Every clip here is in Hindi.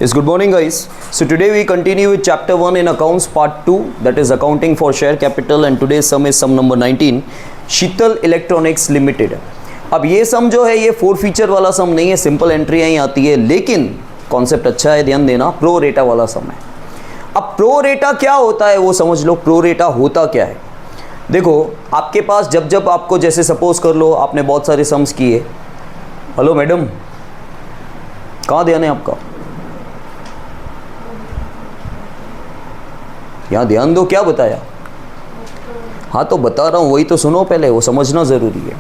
Yes, good morning guys. So today we continue with chapter 1 in accounts part 2, that is accounting for share capital, and today's sum is sum number 19, Sheetal electronics limited. अब ये सम जो है ये 4 फीचर वाला सम नहीं है, सिंपल एंट्री ही आती है, लेकिन कॉन्सेप्ट अच्छा है, ध्यान देना, प्रो रेटा वाला सम है। अब प्रो रेटा क्या होता है वो समझ लो। प्रो रेटा होता क्या है, देखो आपके पास जब आपको, जैसे सपोज कर लो आपने बहुत सारे सम्स किए। हेलो मैडम, कहाँ ध्यान है आपका? यहाँ ध्यान दो, क्या बताया? हाँ तो बता रहा हूँ, वही तो सुनो पहले, वो समझना ज़रूरी है।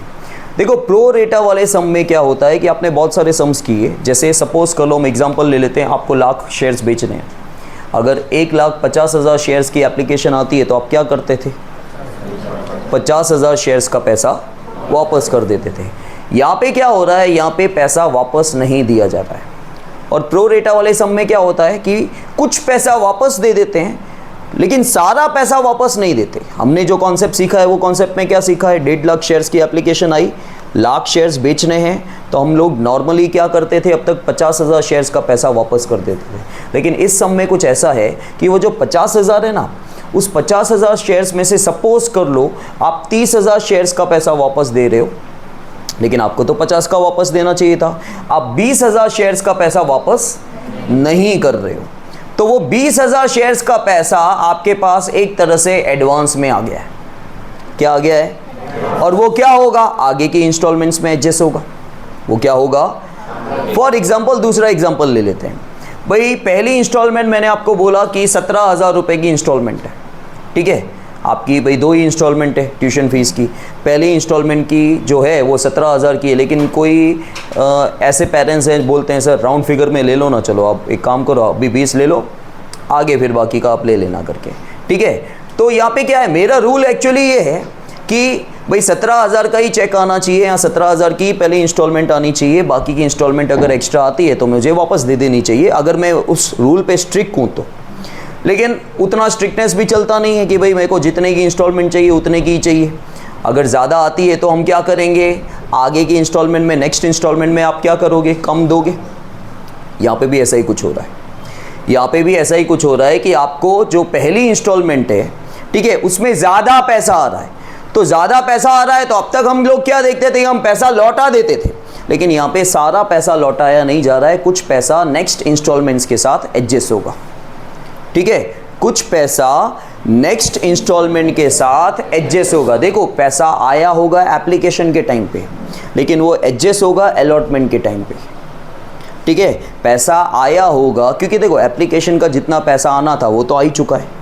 देखो प्रो रेटा वाले सम में क्या होता है कि आपने बहुत सारे सम्स किए, जैसे सपोज कर लो, हम एग्जांपल ले लेते हैं, आपको 1,00,000 शेयर्स बेचने हैं। अगर 1,50,000 शेयर्स की एप्लीकेशन आती है तो आप क्या करते थे? 50,000 शेयर्स का पैसा वापस कर देते थे। यहाँ पे क्या हो रहा है, यहाँ पे पैसा वापस नहीं दिया जा रहा है। और प्रो रेटा वाले सम में क्या होता है कि कुछ पैसा वापस दे देते हैं, लेकिन सारा पैसा वापस नहीं देते। हमने जो कॉन्सेप्ट सीखा है वो कॉन्सेप्ट में क्या सीखा है, 1,50,000 शेयर्स की एप्लीकेशन आई, 1,00,000 शेयर्स बेचने हैं, तो हम लोग नॉर्मली क्या करते थे, अब तक 50,000 शेयर्स का पैसा वापस कर देते थे। लेकिन इस सम में कुछ ऐसा है कि वो जो 50,000 है ना, उस 50,000 शेयर्स में से सपोज कर लो आप 30,000 शेयर्स का पैसा वापस दे रहे हो, लेकिन आपको तो 50 का वापस देना चाहिए था। आप 20,000 शेयर्स का पैसा वापस नहीं कर रहे हो, तो वो 20,000 शेयर्स का पैसा आपके पास एक तरह से एडवांस में आ गया है। क्या आ गया है? और वो क्या होगा, आगे के इंस्टॉलमेंट्स में एडजस्ट होगा। वो क्या होगा? फॉर एग्जांपल दूसरा एग्जांपल ले लेते हैं। भाई पहली इंस्टॉलमेंट मैंने आपको बोला कि 17,000 रुपये की इंस्टॉलमेंट है, ठीक है आपकी। भाई 2 ही इंस्टॉलमेंट है ट्यूशन फीस की। पहली इंस्टॉलमेंट की जो है वो 17,000 की है, लेकिन कोई ऐसे पेरेंट्स हैं बोलते हैं सर राउंड फिगर में ले लो ना, चलो आप एक काम करो अभी 20 ले लो, आगे फिर बाकी का आप ले लेना करके, ठीक है। तो यहाँ पे क्या है, मेरा रूल एक्चुअली ये है कि भाई 17,000 का ही चेक आना चाहिए, या 17,000 की पहली इंस्टॉलमेंट आनी चाहिए, बाकी की इंस्टॉलमेंट अगर एक्स्ट्रा आती है तो मुझे वापस दे देनी चाहिए, अगर मैं उस रूल पे स्ट्रिक्ट हूँ तो। लेकिन उतना स्ट्रिक्टनेस भी चलता नहीं है कि भाई मेरे को जितने की इंस्टॉलमेंट चाहिए उतने की ही चाहिए। अगर ज़्यादा आती है तो हम क्या करेंगे, आगे की इंस्टॉलमेंट में, नेक्स्ट इंस्टॉलमेंट में आप क्या करोगे, कम दोगे। यहाँ पे भी ऐसा ही कुछ हो रहा है, यहाँ पे भी ऐसा ही कुछ हो रहा है कि आपको जो पहली इंस्टॉलमेंट है, ठीक है, उसमें ज़्यादा पैसा आ रहा है। तो ज़्यादा पैसा आ रहा है तो अब तक हम लोग क्या देखते थे, हम पैसा लौटा देते थे, लेकिन यहाँ पे सारा पैसा लौटाया नहीं जा रहा है, कुछ पैसा नेक्स्ट इंस्टॉलमेंट्स के साथ एडजस्ट होगा, ठीक है। कुछ पैसा नेक्स्ट इंस्टॉलमेंट के साथ एडजस्ट होगा। देखो पैसा आया होगा एप्लीकेशन के टाइम पे, लेकिन वो एडजस्ट होगा अलॉटमेंट के टाइम पे, ठीक है। पैसा आया होगा क्योंकि देखो एप्लीकेशन का जितना पैसा आना था वो तो आ ही चुका है।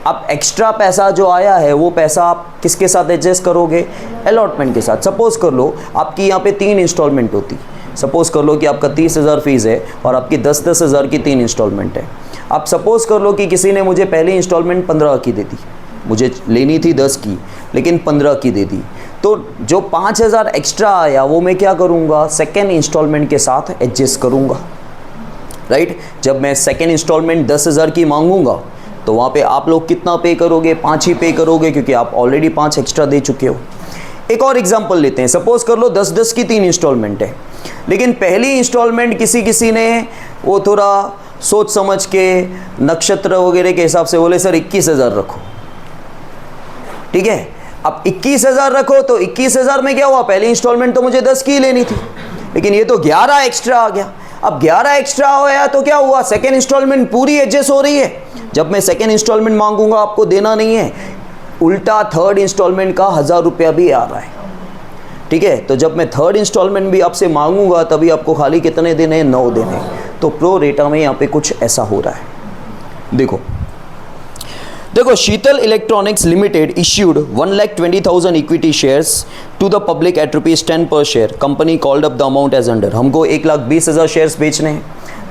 अब एक्स्ट्रा पैसा जो आया है वो पैसा आप किसके साथ एडजस्ट करोगे, अलॉटमेंट के साथ। सपोज कर लो आपकी यहाँ पे 3 इंस्टॉलमेंट होती, सपोज कर लो कि आपका 30,000 फीस है और आपकी 10-10 हज़ार की 3 इंस्टॉलमेंट है। अब सपोज कर लो कि किसी ने मुझे पहली इंस्टॉलमेंट 15 की दे दी, मुझे लेनी थी 10 की लेकिन 15 की दे दी, तो जो 5,000 एक्स्ट्रा आया वो मैं क्या करूँगा, सेकेंड इंस्टॉलमेंट के साथ एडजस्ट करूँगा, राइट। जब मैं सेकेंड इंस्टॉलमेंट 10,000 की मांगूंगा तो वहाँ पे आप लोग कितना पे करोगे, 5 ही पे करोगे, क्योंकि आप ऑलरेडी 5 एक्स्ट्रा दे चुके हो। एक और एग्जांपल लेते हैं, सपोज कर लो 10-10 की 3 इंस्टॉलमेंट है, लेकिन पहली इंस्टॉलमेंट किसी ने वो थोड़ा सोच समझ के नक्षत्र वगैरह के हिसाब से बोले सर 21,000 रखो, ठीक है। अब 21,000 रखो तो 21,000 में क्या हुआ, पहली इंस्टॉलमेंट तो मुझे 10 की लेनी थी, लेकिन ये तो 11 एक्स्ट्रा आ गया। अब 11 एक्स्ट्रा होया तो क्या हुआ, सेकेंड इंस्टॉलमेंट पूरी एडजस्ट हो रही है। जब मैं सेकेंड इंस्टॉलमेंट मांगूंगा आपको देना नहीं है, उल्टा थर्ड इंस्टॉलमेंट का 1,000 रुपया भी आ रहा है, ठीक है। तो जब मैं थर्ड इंस्टॉलमेंट भी आपसे मांगूंगा तभी आपको खाली कितने देने हैं, 9 देने। तो प्रो रेटा में यहाँ पे कुछ ऐसा हो रहा है। देखो Sheetal electronics limited issued 1,20,000 equity shares to the public at ₹10 per share. Company called up the amount as under. हमको 1,20,000 शेयर्स बेचने हैं,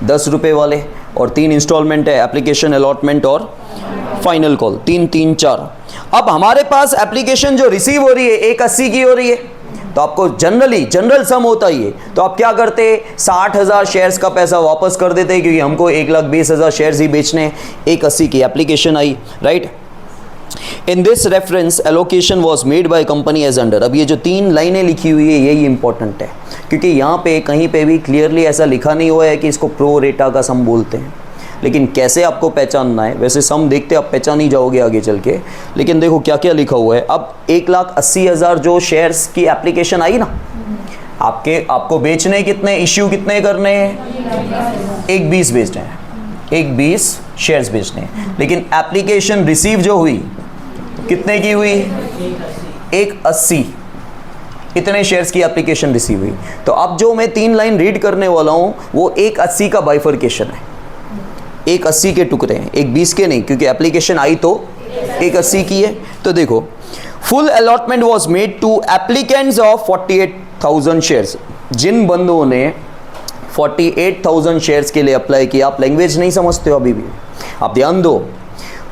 10 रुपये वाले, और 3 इंस्टॉलमेंट है, एप्लीकेशन, अलॉटमेंट और फाइनल कॉल, 3 4। अब हमारे पास एप्लीकेशन जो रिसीव हो रही है 1,80 की हो रही है, तो आपको जनरल सम होता ही है, तो आप क्या करते, 60,000 शेयर्स का पैसा वापस कर देते, क्योंकि हमको 1,20,000 शेयर्स ही बेचने हैं। 1,80 की एप्लीकेशन आई, right. In this reference allocation was made by company as under. अब ये जो 3 लाइनें लिखी हुई है यही इंपॉर्टेंट है, क्योंकि यहाँ पे कहीं पे भी क्लियरली ऐसा लिखा नहीं हुआ है कि इसको प्रो रेटा का सम बोलते हैं, लेकिन कैसे आपको पहचानना है, वैसे सम देखते आप पहचान ही जाओगे आगे चल के। लेकिन देखो क्या क्या लिखा हुआ है। अब 1,80,000 जो शेयर्स की एप्लीकेशन आई ना, आपको बेचने कितने, इश्यू कितने करने हैं, 1,20 बेचने हैं, 1,20 शेयर्स बेचने हैं। लेकिन एप्लीकेशन रिसीव जो हुई कितने की हुई, 1,80, इतने शेयर्स की एप्लीकेशन रिसीव हुई। तो अब जो मैं 3 लाइन रीड करने वाला हूं वो 1,80 का बाइफर्केशन है, 1,80 के टुकड़े हैं, 1,20 के नहीं, क्योंकि एप्लीकेशन आई तो 1,80 की है। तो देखो, full allotment was made to applicants of 48,000 shares. जिन बंदों ने 48,000 शेयर्स के लिए अप्लाई किया, आप लैंग्वेज नहीं समझते हो अभी भी, आप ध्यान दो,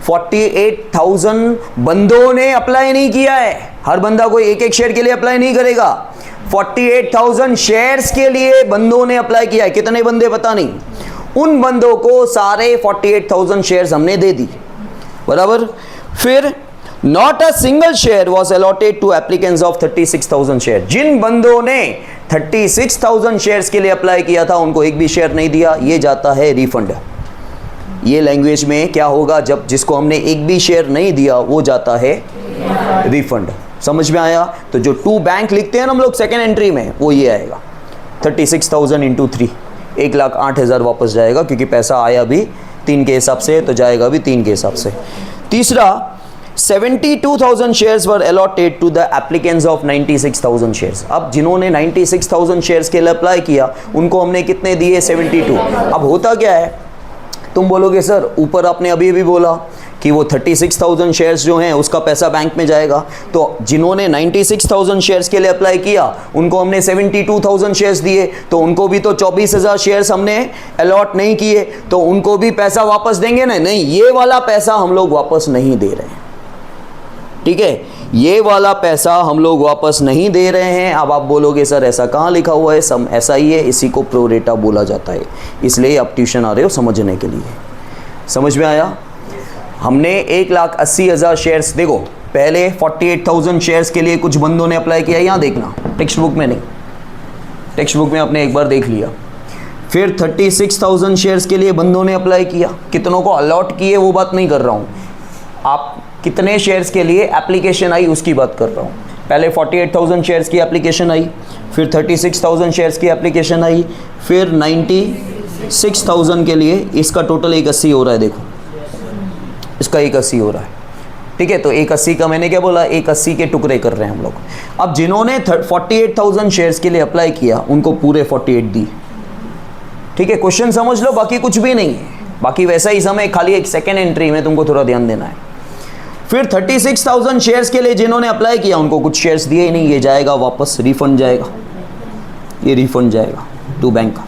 48,000 बंदों ने अप्लाई नहीं किया है। हर बंदा कोई एक शेयर के लिए अप्लाई नहीं करेगा, 48,000 शेयर्स के लिए बंदों ने अप्लाई किया है। कितने बंदे पता नहीं, उन बंदों को सारे 48,000 शेयर्स हमने दे दी, बराबर। फिर not a single share was allotted to applicants of 36,000 share. जिन बंदों ने 36,000 शेयर्स के लिए अप्लाई किया था उनको एक भी शेयर नहीं दिया, ये जाता है रिफंड। ये लैंग्वेज में क्या होगा, जब जिसको हमने एक भी शेयर नहीं दिया वो जाता है रिफंड। समझ में आया? तो जो 2 बैंक लिखते हैं ना हम लोग सेकेंड एंट्री में, वो ये आएगा 36,000 इंटू 3, 1,08,000 वापस जाएगा, क्योंकि पैसा आया भी 3 के हिसाब से तो जाएगा भी 3 के हिसाब से। तीसरा, 72,000 shares were allotted to the applicants of 96,000 shares. अब जिन्होंने 96,000 शेयर्स के लिए अप्लाई किया उनको हमने कितने दिए, 72। अब होता क्या है, तुम बोलोगे सर ऊपर आपने अभी भी बोला कि वो 36,000 शेयर्स जो हैं उसका पैसा बैंक में जाएगा, तो जिन्होंने 96,000 शेयर्स के लिए अप्लाई किया उनको हमने 72,000 शेयर्स दिए, तो उनको भी तो 24,000 शेयर्स हमने अलॉट नहीं किए, तो उनको भी पैसा वापस देंगे ना? नहीं, ये वाला पैसा हम लोग वापस नहीं दे रहे हैं, ठीक है, ये वाला पैसा हम लोग वापस नहीं दे रहे हैं। अब आप बोलोगे सर ऐसा कहाँ लिखा हुआ है, सम ऐसा ही है, इसी को प्रो रेटा बोला जाता है, इसलिए आप ट्यूशन आ रहे हो समझने के लिए। समझ में आया? हमने 1,80,000 शेयर्स, देखो पहले 48,000 शेयर्स के लिए कुछ बंदों ने अप्लाई किया, यहाँ देखना, टेक्स्ट बुक में नहीं, टेक्स्ट बुक में आपने एक बार देख लिया। फिर 36,000 शेयर्स के लिए बंदों ने अप्लाई किया, कितनों को अलॉट किए वो बात नहीं कर रहा हूँ, आप कितने शेयर्स के लिए एप्लीकेशन आई उसकी बात कर रहा हूँ। पहले 48,000 शेयर्स की एप्लीकेशन आई, फिर 36,000 शेयर्स की एप्लीकेशन आई, फिर 96,000 के लिए, इसका टोटल 1,80 हो रहा है, देखो इसका 1,80 हो रहा है, ठीक है। तो 1,80 का मैंने क्या बोला, 1,80 के टुकड़े कर रहे हैं हम लोग। अब जिन्होंने 48,000 शेयर्स के लिए अप्लाई किया उनको पूरे 48 दी, ठीक है। क्वेश्चन समझ लो, बाकी कुछ भी नहीं है, बाकी वैसा ही समय, खाली एक सेकेंड एंट्री में तुमको थोड़ा ध्यान देना है। फिर 36,000 शेयर्स के लिए जिन्होंने अप्लाई किया उनको कुछ शेयर्स दिए ही नहीं, ये जाएगा वापस, रिफंड जाएगा, ये रिफंड जाएगा टू बैंक का।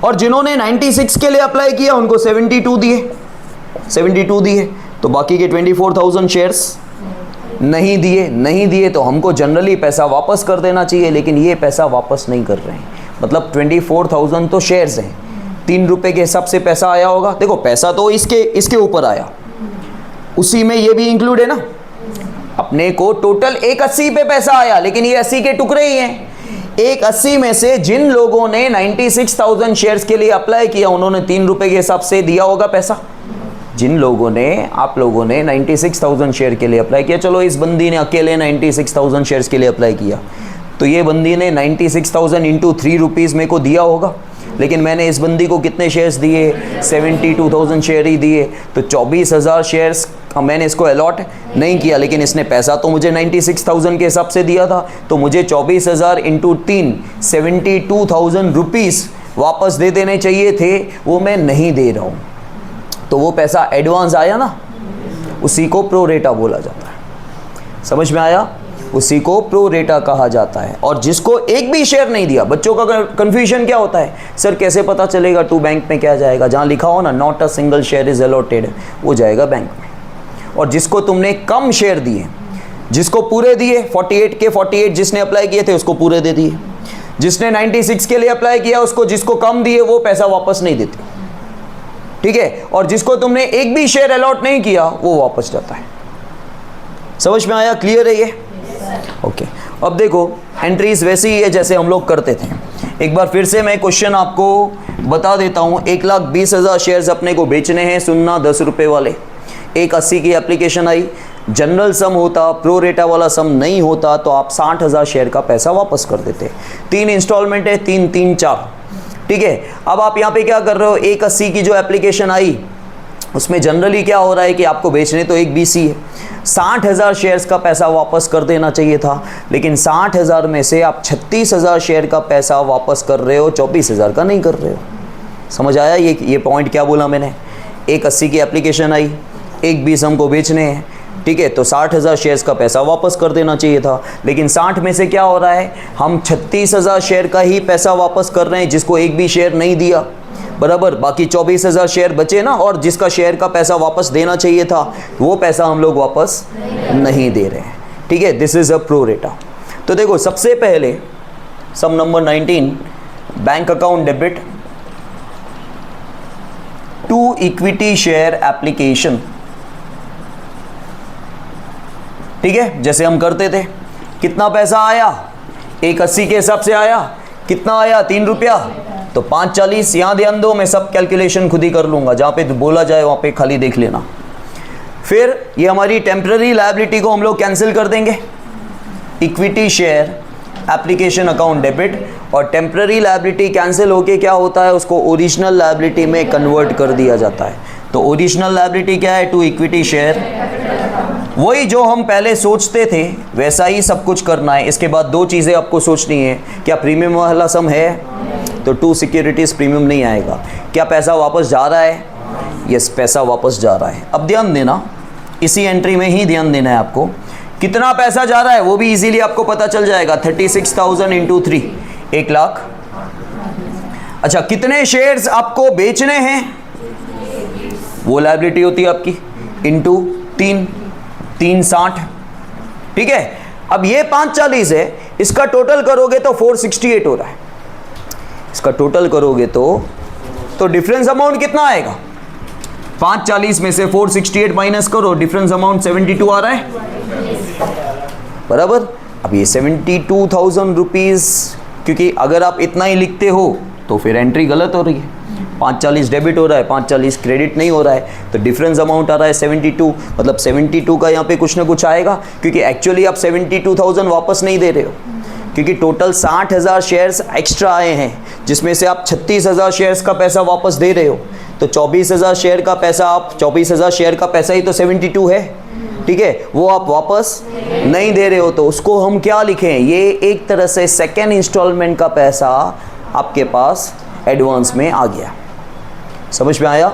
और जिन्होंने 96 के लिए अप्लाई किया उनको 72 दिए, तो बाकी के 24,000 शेयर्स नहीं दिए, तो हमको जनरली पैसा वापस कर देना चाहिए, लेकिन ये पैसा वापस नहीं कर रहे हैं। मतलब 24,000 तो शेयर्स हैं, 3 रुपए के हिसाब से पैसा आया होगा। देखो पैसा तो इसके ऊपर आया, उसी में ये भी इंक्लूड है ना। अपने को टोटल 1,80 पे पैसा आया, लेकिन ये 80 के टुकड़े ही हैं। 1,80 में से जिन लोगों ने 96,000 शेयर्स के लिए अप्लाई किया उन्होंने 3 रुपए के हिसाब से दिया होगा पैसा। जिन लोगों ने, आप लोगों ने 96,000 शेयर के लिए अप्लाई किया, चलो इस बंदी ने अकेले 96,000 शेयर्स के लिए अप्लाई किया, तो ये बंदी ने 96,000 इंटू 3 रुपीज़ मेरे को दिया होगा, लेकिन मैंने इस बंदी को कितने शेयर्स दिए, 72,000 शेयर ही दिए, तो 24,000 शेयर्स मैंने इसको अलॉट नहीं किया, लेकिन इसने पैसा तो मुझे 96,000 के हिसाब से दिया था, तो मुझे 24,000 इंटू 3 72,000 रुपीज़ वापस दे देने चाहिए थे, वो मैं नहीं दे रहा हूँ, तो वो पैसा एडवांस आया ना, उसी को प्रो रेटा बोला जाता है। समझ में आया? उसी को प्रो रेटा कहा जाता है। और जिसको एक भी शेयर नहीं दिया, बच्चों का कंफ्यूजन क्या होता है, सर कैसे पता चलेगा टू बैंक में क्या जाएगा, जहाँ लिखा हो ना not a single share is allotted, वो जाएगा बैंक में। और जिसको तुमने कम शेयर दिए, जिसको पूरे दिए, 48 के 48 जिसने अप्लाई किए थे उसको पूरे दे दिए, जिसने 96 के लिए अप्लाई किया उसको, जिसको कम दिए वो पैसा वापस नहीं देते। ठीक है, और जिसको तुमने एक भी शेयर अलॉट नहीं किया वो वापस जाता है। समझ में आया? क्लियर है ये? ओके। अब देखो एंट्रीज वैसी ही है जैसे हम लोग करते थे। एक बार फिर से मैं क्वेश्चन आपको बता देता हूँ। 1,20,000 शेयर्स अपने को बेचने हैं, सुनना 10 रुपये वाले। 1,80 की एप्लीकेशन आई, जनरल सम होता, प्रो रेटा वाला सम नहीं होता तो आप 60,000 शेयर का पैसा वापस कर देते। 3 इंस्टॉलमेंट है, 3, 3, 4, ठीक है। अब आप यहाँ पे क्या कर रहे हो, 1,80 की जो एप्लीकेशन आई उसमें जनरली क्या हो रहा है कि आपको बेचने तो 1,20 ही है, 60,000 शेयर्स का पैसा वापस कर देना चाहिए था, लेकिन 60,000 में से आप 36,000 शेयर का पैसा वापस कर रहे हो, 24,000 का नहीं कर रहे हो। समझ आया ये पॉइंट क्या बोला मैंने? 1,80 की एप्लीकेशन आई, 1,20 हमको बेचने हैं, ठीक है, तो 60,000 शेयर्स का पैसा वापस कर देना चाहिए था, लेकिन 60 में से क्या हो रहा है, हम 36,000 शेयर का ही पैसा वापस कर रहे हैं जिसको एक भी शेयर नहीं दिया, बराबर। बाकी 24,000 शेयर बचे ना, और जिसका शेयर का पैसा वापस देना चाहिए था वो पैसा हम लोग वापस नहीं दे रहे हैं, ठीक है। दिस इज अ प्रो रेटा। तो देखो सबसे पहले sum number 19, bank account debit to equity share application, ठीक है, जैसे हम करते थे। कितना पैसा आया, 1,80 के हिसाब से आया, कितना आया, 3 रुपया, तो 5,40। यहाँ ध्यान दो, मैं सब कैलकुलेशन खुद ही कर लूँगा, जहाँ पे बोला जाए वहाँ पे खाली देख लेना। फिर ये हमारी टेम्पररी लायबिलिटी को हम लोग कैंसिल कर देंगे, equity share application account debit, और टेम्पररी लायबिलिटी कैंसिल होके क्या होता है, उसको ओरिजिनल लायबिलिटी में कन्वर्ट कर दिया जाता है। तो ओरिजिनल लायबिलिटी क्या है, टू इक्विटी शेयर, वही जो हम पहले सोचते थे वैसा ही सब कुछ करना है। इसके बाद 2 चीज़ें आपको सोचनी है, क्या प्रीमियम वाला सम है, तो 2 सिक्योरिटीज़ प्रीमियम नहीं आएगा। क्या पैसा वापस जा रहा है, यस पैसा वापस जा रहा है। अब ध्यान देना, इसी एंट्री में ही ध्यान देना है आपको, कितना पैसा जा रहा है वो भी इजीली आपको पता चल जाएगा। 36,000 इंटू 3, 1 लाख। अच्छा, कितने शेयर्स आपको बेचने हैं, वो लायबिलिटी होती है आपकी, इंटू 3, 360, ठीक है। अब ये 540 है, इसका टोटल करोगे तो 468 हो रहा है। इसका टोटल करोगे तो डिफरेंस अमाउंट कितना आएगा, 540 में से 468 माइनस करो, डिफरेंस अमाउंट 72 आ रहा है, बराबर। अब ये 72,000 रुपीज़, क्योंकि अगर आप इतना ही लिखते हो तो फिर एंट्री गलत हो रही है। 540 डेबिट हो रहा है, 540 क्रेडिट नहीं हो रहा है, तो डिफरेंस अमाउंट आ रहा है 72, मतलब 72 का यहाँ पे कुछ ना कुछ आएगा, क्योंकि एक्चुअली आप 72,000 वापस नहीं दे रहे हो, क्योंकि टोटल 60,000 शेयर्स एक्स्ट्रा आए हैं, जिसमें से आप 36,000 शेयर्स का पैसा वापस दे रहे हो, तो 24,000 शेयर का पैसा, आप 24,000 शेयर का पैसा ही तो 72 है, ठीक है, वो आप वापस नहीं दे रहे हो। तो उसको हम क्या लिखें, ये एक तरह से सेकेंड इंस्टॉलमेंट का पैसा आपके पास एडवांस में आ गया। समझ में आया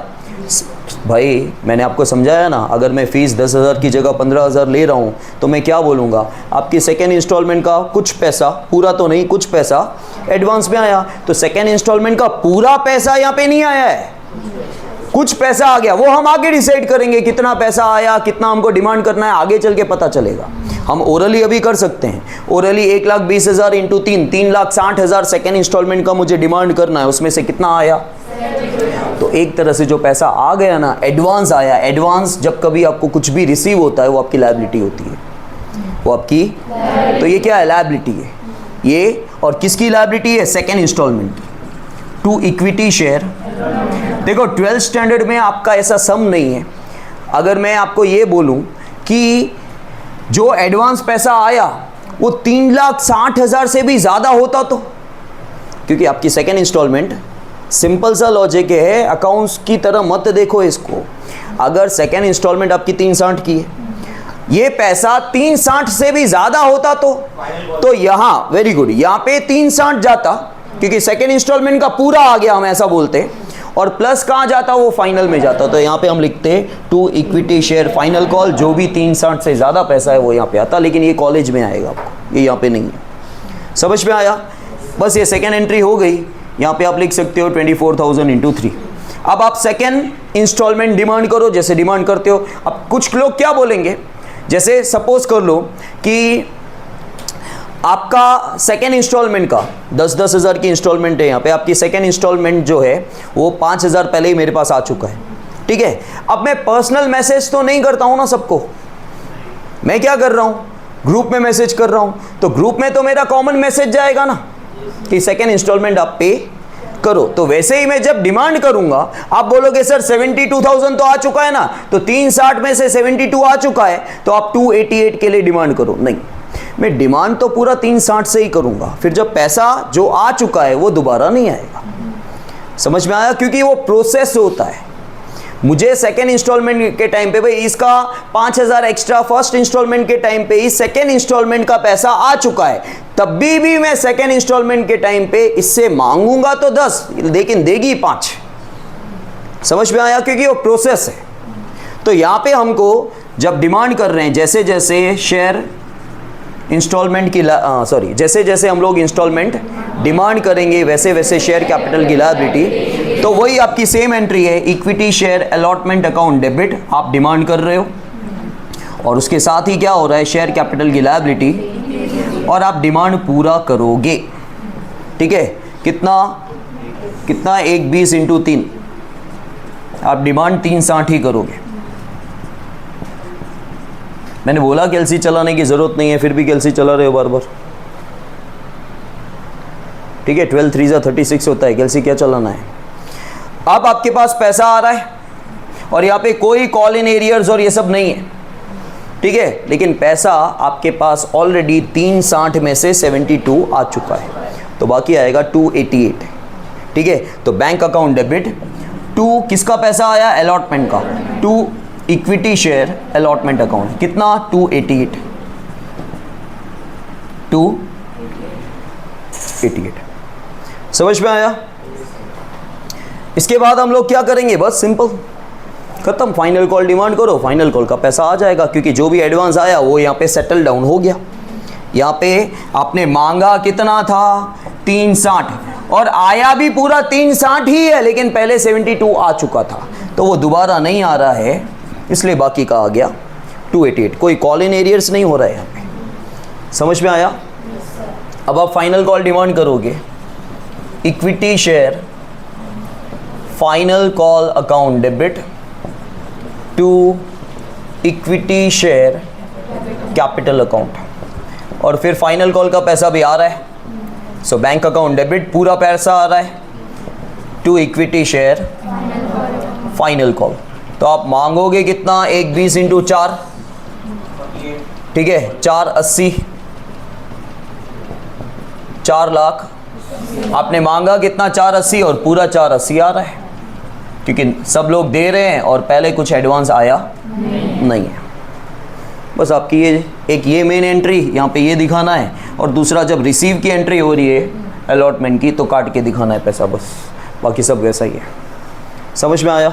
भाई? मैंने आपको समझाया ना, अगर मैं फ़ीस 10,000 की जगह 15,000 ले रहा हूँ तो मैं क्या बोलूँगा, आपकी सेकेंड इंस्टॉलमेंट का कुछ पैसा, पूरा तो नहीं, कुछ पैसा एडवांस में आया, तो सेकेंड इंस्टॉलमेंट का पूरा पैसा यहाँ पे नहीं आया है, कुछ पैसा आ गया। वो हम आगे डिसाइड करेंगे कितना पैसा आया, कितना हमको डिमांड करना है, आगे चल के पता चलेगा। हम ओरली अभी कर सकते हैं, ओरली 1,20,000 इंटू 3, 3,60,000 सेकेंड इंस्टॉलमेंट का मुझे डिमांड करना है, उसमें से कितना आया, तो एक तरह से जो पैसा आ गया ना, एडवांस आया। एडवांस जब कभी आपको कुछ भी रिसीव होता है वो आपकी लायबिलिटी होती है, वो आपकी, तो ये क्या है, लायबिलिटी है ये। और किसकी लायबिलिटी है, सेकेंड इंस्टॉलमेंट की, टू इक्विटी शेयर। देखो 12th स्टैंडर्ड में आपका ऐसा सम नहीं है। अगर मैं आपको ये बोलूं कि जो एडवांस पैसा आया वो 3,60,000 से भी ज़्यादा होता, तो क्योंकि आपकी सेकेंड इंस्टॉलमेंट, सिंपल सा लॉजिक है, अकाउंट्स की तरह मत देखो इसको। अगर सेकेंड इंस्टॉलमेंट आपकी 360 की है, ये पैसा 360 से भी ज़्यादा होता तो यहाँ वेरी गुड, यहाँ पे 360 जाता, क्योंकि सेकेंड इंस्टॉलमेंट का पूरा आ गया, हम ऐसा बोलते, और प्लस कहाँ जाता, वो फाइनल में जाता। तो यहाँ पे हम लिखते to equity share final call, जो भी 360 से ज़्यादा पैसा है वो यहाँ पे आता, लेकिन ये कॉलेज में आएगा आपको, ये यहाँ पे नहीं है। समझ में आया? बस ये सेकेंड एंट्री हो गई। यहाँ पे आप लिख सकते हो 24,000 इंटू 3। अब आप सेकेंड इंस्टॉलमेंट डिमांड करो, जैसे डिमांड करते हो। अब कुछ लोग क्या बोलेंगे, जैसे सपोज कर लो कि आपका सेकेंड इंस्टॉलमेंट का 10-10 हज़ार की इंस्टॉलमेंट है, यहाँ पे आपकी सेकेंड इंस्टॉलमेंट जो है वो 5,000 पहले ही मेरे पास आ चुका है, ठीक है। अब मैं पर्सनल मैसेज तो नहीं करता हूँ ना सबको, मैं क्या कर रहा हूँ, ग्रुप में मैसेज कर रहा हूँ। तो ग्रुप में तो मेरा कॉमन मैसेज जाएगा ना कि सेकेंड इंस्टॉलमेंट आप पे करो। तो वैसे ही मैं जब डिमांड करूंगा, आप बोलोगे सर 72,000 तो आ चुका है ना, तो 360 में से 72 आ चुका है तो आप 288 के लिए डिमांड करो। नहीं, मैं डिमांड तो पूरा 360 से ही करूंगा, फिर जब पैसा जो आ चुका है वो दोबारा नहीं आएगा। समझ में आया? क्योंकि वो प्रोसेस होता है। मुझे सेकेंड इंस्टॉलमेंट के टाइम पे भाई इसका 5,000 एक्स्ट्रा फर्स्ट इंस्टॉलमेंट के टाइम पे ही सेकेंड इंस्टॉलमेंट का पैसा आ चुका है, तब भी मैं सेकेंड इंस्टॉलमेंट के टाइम पे इससे मांगूंगा तो 10, लेकिन देगी 5। समझ में आया? क्योंकि वो प्रोसेस है। तो यहां पे हमको जब डिमांड कर रहे हैं, जैसे जैसे शेयर इंस्टॉलमेंट की जैसे जैसे हम लोग इंस्टॉलमेंट डिमांड करेंगे वैसे वैसे शेयर कैपिटल की लायबिलिटी, तो वही आपकी सेम एंट्री है, equity share allotment account debit आप डिमांड कर रहे हो, और उसके साथ ही क्या हो रहा है, शेयर कैपिटल की लायबिलिटी, और आप डिमांड पूरा करोगे। ठीक है, कितना 120 इंटू 3, आप डिमांड 360 ही करोगे। मैंने बोला कि एलसी चलाने की जरूरत नहीं है, फिर भी एलसी चला रहे हो बार बार। ठीक है, 12 3 36 होता है, एलसी क्या चलाना है। अब आपके पास पैसा आ रहा है और यहाँ पे कोई कॉल इन एरियर्स और ये सब नहीं है, ठीक है, लेकिन पैसा आपके पास ऑलरेडी 360 में से 72 आ चुका है, तो बाकी आएगा 288। ठीक है, तो बैंक अकाउंट डेबिट 2 किसका पैसा आया, अलॉटमेंट का, 2 इक्विटी शेयर अलॉटमेंट अकाउंट, कितना 288 समझ में आया। इसके बाद हम लोग क्या करेंगे, बस सिंपल खत्म, फाइनल कॉल डिमांड करो, फाइनल कॉल का पैसा आ जाएगा, क्योंकि जो भी एडवांस आया वो यहाँ पे सेटल डाउन हो गया। यहाँ पे आपने मांगा कितना था 360 और आया भी पूरा 360 ही है, लेकिन पहले 72 आ चुका था, तो वो दोबारा नहीं आ रहा है, इसलिए बाकी का आ गया 288। कोई कॉल इन एरियर्स नहीं हो रहा है यहाँ पे। समझ में आया? अब आप फाइनल कॉल डिमांड करोगे, equity share final call account debit to equity share capital account, और फिर फाइनल कॉल का पैसा भी आ रहा है, सो बैंक अकाउंट डेबिट पूरा पैसा आ रहा है to equity share final call. तो आप मांगोगे कितना, 120 इंटू 4, ठीक है, 480, 4 लाख आपने मांगा कितना, 480, और पूरा 480 आ रहा है, क्योंकि सब लोग दे रहे हैं और पहले कुछ एडवांस आया नहीं है। बस आपकी ये मेन एंट्री यहाँ पे ये दिखाना है, और दूसरा जब रिसीव की एंट्री हो रही है अलॉटमेंट की, तो काट के दिखाना है पैसा, बस बाकी सब वैसा ही है। समझ में आया?